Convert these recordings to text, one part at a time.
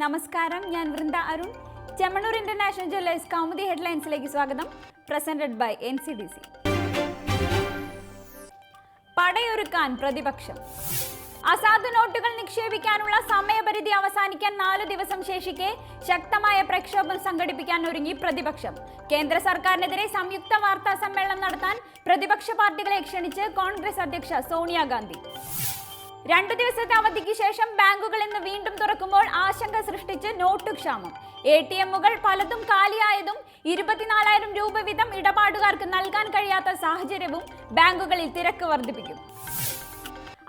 നമസ്കാരം, ഞാൻ Vrinda Arun. Chemmanur international jewellers Kaumudi ഹെഡ്ലൈൻസിലേക്ക് സ്വാഗതം. Presented by NCDC. പടയൊരുക്കാൻ പ്രതിപക്ഷം. അസാധു നോട്ടുകൾ നിക്ഷേപിക്കാനുള്ള സമയപരിധി അവസാനിക്കാൻ 4 ദിവസം ശേഷിക്കെ ശക്തമായ പ്രക്ഷോഭം സംഘടിപ്പിക്കാൻ ഒരുങ്ങി പ്രതിപക്ഷം. കേന്ദ്ര സർക്കാരിനെതിരെ സംയുക്ത വാർത്താ സമ്മേളനം നടത്താൻ പ്രതിപക്ഷ പാർട്ടികളെ ക്ഷണിച്ച് കോൺഗ്രസ് അധ്യക്ഷ സോണിയാഗാന്ധി. 2 ദിവസത്തെ അവധിക്ക് ശേഷം ബാങ്കുകൾ ഇന്ന് വീണ്ടും തുറക്കുമ്പോൾ ആശങ്ക സൃഷ്ടിച്ച് നോട്ട് ക്ഷാമം. ATMകൾ പലതും കാലിയായതും 24,000 രൂപ വീതം ഇടപാടുകാർക്ക് നൽകാൻ കഴിയാത്ത സാഹചര്യവും ബാങ്കുകളിൽ തിരക്ക് വർദ്ധിപ്പിക്കും.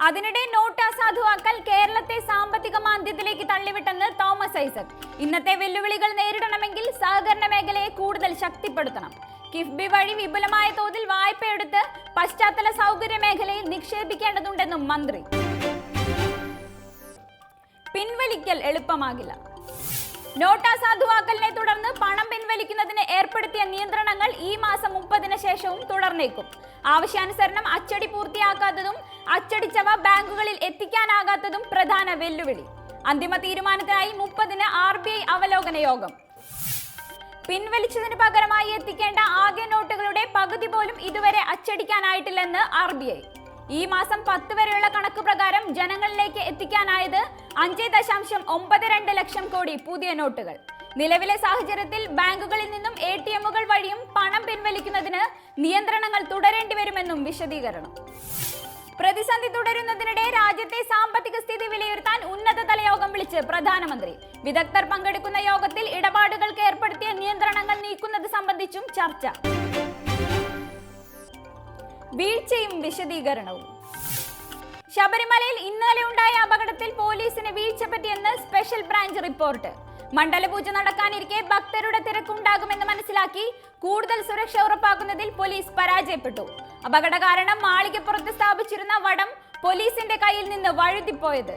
അതിനിടെ നോട്ട് അസാധുവാക്കൽ കേരളത്തെ സാമ്പത്തിക മാന്ദ്യത്തിലേക്ക് തള്ളിവിട്ടെന്ന് തോമസ് ഐസക്. ഇന്നത്തെ വെല്ലുവിളികൾ നേരിടണമെങ്കിൽ സഹകരണ മേഖലയെ കൂടുതൽ ശക്തിപ്പെടുത്തണം. കിഫ്ബി വഴി വിപുലമായ തോതിൽ വായ്പയെടുത്ത് പശ്ചാത്തല സൗകര്യ മേഖലയിൽ നിക്ഷേപിക്കേണ്ടതുണ്ടെന്നും മന്ത്രി. പിൻവലിക്കൽ എളുപ്പമാകില്ല. നോട്ട് അസാധുവാക്കലിനെ തുടർന്ന് പണം പിൻവലിക്കുന്നതിന് ഏർപ്പെടുത്തിയ നിയന്ത്രണങ്ങൾ ഈ മാസം 30-ന് ശേഷവും തുടർന്നേക്കും. ആവശ്യാനുസരണം അച്ചടി പൂർത്തിയാക്കാത്തതും അച്ചടിച്ചവ ബാങ്കുകളിൽ എത്തിക്കാനാകാത്തതും പ്രധാന വെല്ലുവിളി. അന്തിമ തീരുമാനത്തിനായി 30-ന് RBI അവലോകന യോഗം. പിൻവലിച്ചതിന് പകരമായി എത്തിക്കേണ്ട ആകെ നോട്ടുകളുടെ പകുതി പോലും ഇതുവരെ അച്ചടിക്കാനായിട്ടില്ലെന്ന് RBI. ഈ മാസം 10 വരെയുള്ള കണക്ക് പ്രകാരം ജനങ്ങളിലേക്ക് എത്തിക്കാനായത് 5.92 ലക്ഷം കോടി പുതിയ നോട്ടുകൾ. നിലവിലെ സാഹചര്യത്തിൽ ബാങ്കുകളിൽ നിന്നും ATMകൾ വഴിയും പണം പിൻവലിക്കുന്നതിന് നിയന്ത്രണങ്ങൾ തുടരേണ്ടി വരുമെന്നും വിശദീകരണം. പ്രതിസന്ധി തുടരുന്നതിനിടെ രാജ്യത്തെ സാമ്പത്തിക സ്ഥിതി വിലയിരുത്താൻ ഉന്നതതല യോഗം വിളിച്ച് പ്രധാനമന്ത്രി. വിദഗ്ധർ പങ്കെടുക്കുന്ന യോഗത്തിൽ ഇടപാടുകൾക്ക് ഏർപ്പെടുത്തിയ നിയന്ത്രണങ്ങൾ നീക്കുന്നത് സംബന്ധിച്ചും ചർച്ച. വീഴ്ചയും വിശദീകരണവും. ശബരിമലയിൽ ഇന്നലെ ഉണ്ടായ അപകടത്തിൽ പോലീസിന് വീഴ്ച പറ്റിയെന്ന് സ്പെഷ്യൽ ബ്രാഞ്ച് റിപ്പോർട്ട്. മണ്ഡലപൂജ നടക്കാനിരിക്കെ ഭക്തരുടെ തിരക്കുണ്ടാകുമെന്ന് മനസ്സിലാക്കി കൂടുതൽ സുരക്ഷ ഉറപ്പാക്കുന്നതിൽ പോലീസ് പരാജയപ്പെട്ടു. അപകട കാരണം മാളികപ്പുറത്ത് സ്ഥാപിച്ചിരുന്ന വടം പോലീസിന്റെ കയ്യിൽ നിന്ന് വഴുതിപ്പോയത്.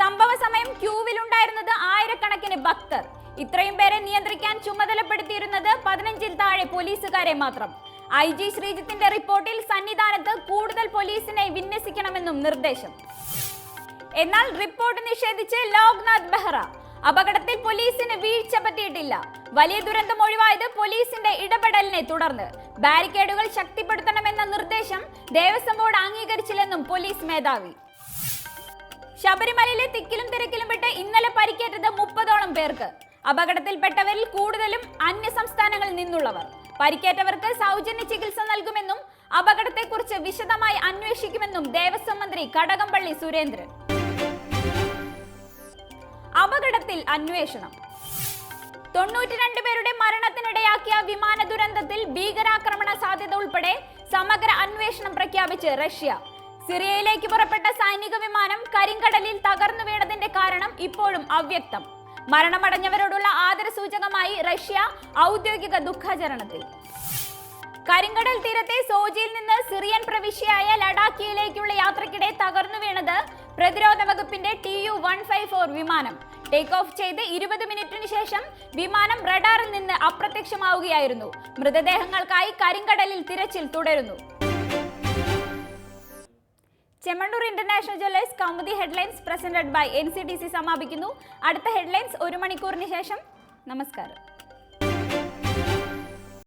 സംഭവ സമയം ക്യൂവിലുണ്ടായിരുന്നത് ആയിരക്കണക്കിന് ഭക്തർ. ഇത്രയും പേരെ നിയന്ത്രിക്കാൻ ചുമതലപ്പെടുത്തിയിരുന്നത് 15-ൽ താഴെ പോലീസുകാരെ മാത്രം. IG ശ്രീജിത്തിന്റെ റിപ്പോർട്ടിൽ സന്നിധാനത്ത് കൂടുതൽ പോലീസിനെ വിന്യസിക്കണമെന്നും നിർദ്ദേശം. എന്നാൽ റിപ്പോർട്ട് നിഷേധിച്ച് ലോക്നാഥ് ബെഹ്റ. അപകടത്തിൽ പോലീസിന് വീഴ്ച പറ്റിയിട്ടില്ല. വലിയ ദുരന്തം ഒഴിവായത് പോലീസിന്റെ ഇടപെടലിനെ തുടർന്ന്. ബാരിക്കേഡുകൾ ശക്തിപ്പെടുത്തണമെന്ന നിർദ്ദേശം ദേവസ്വം ബോർഡ് അംഗീകരിച്ചില്ലെന്നും പോലീസ് മേധാവി. ശബരിമലയിലെ തിക്കിലും തിരക്കിലും പെട്ട് ഇന്നലെ പരിക്കേറ്റത് 30ഓളം പേർക്ക്. അപകടത്തിൽപ്പെട്ടവരിൽ കൂടുതലും അന്യ സംസ്ഥാനങ്ങളിൽ നിന്നുള്ളവർ. പരിക്കേറ്റവർക്ക് സൗജന്യ ചികിത്സ നൽകുമെന്നും അപകടത്തെക്കുറിച്ച് വിശദമായി അന്വേഷിക്കുമെന്നും ദേവസ്വം മന്ത്രി കടകംപള്ളി സുരേന്ദ്രൻ. അപകടത്തിൽ അന്വേഷണം. 92 പേരുടെ മരണത്തിനിടയാക്കിയ വിമാന ദുരന്തത്തിൽ ഭീകരാക്രമണ സാധ്യത ഉൾപ്പെടെ സമഗ്ര അന്വേഷണം പ്രഖ്യാപിച്ച് റഷ്യ. സിറിയയിലേക്ക് പുറപ്പെട്ട സൈനിക വിമാനം കരിങ്കടലിൽ തകർന്നു വീണതിന്റെ കാരണം ഇപ്പോഴും അവ്യക്തം. മരണമടഞ്ഞവരോടുള്ള ആദരസൂചകമായി റഷ്യ ഔദ്യോഗിക ദുഃഖാചരണത്തിൽ. കരിങ്കടൽ തീരത്തെ സോജിയിൽ നിന്ന് സിറിയൻ പ്രവിശ്യയായ ലഡാക്കിയിലേക്കുള്ള യാത്രക്കിടെ തകർന്നു വീണത് പ്രതിരോധ വകുപ്പിന്റെ TU-154 വിമാനം. ടേക്ക് ഓഫ് ചെയ്ത് 20 മിനിറ്റിന് ശേഷം വിമാനം റഡാറിൽ നിന്ന് അപ്രത്യക്ഷമാവുകയായിരുന്നു. മൃതദേഹങ്ങൾക്കായി കരിങ്കടലിൽ തിരച്ചിൽ തുടരുന്നു. Chemmanur international jewellers Kaumudi headlines presented by NCDC സമാപിക്കുന്നു. അടുത്ത ഹെഡ്ലൈൻസ് 1 മണിക്കൂറിന് ശേഷം. നമസ്കാരം.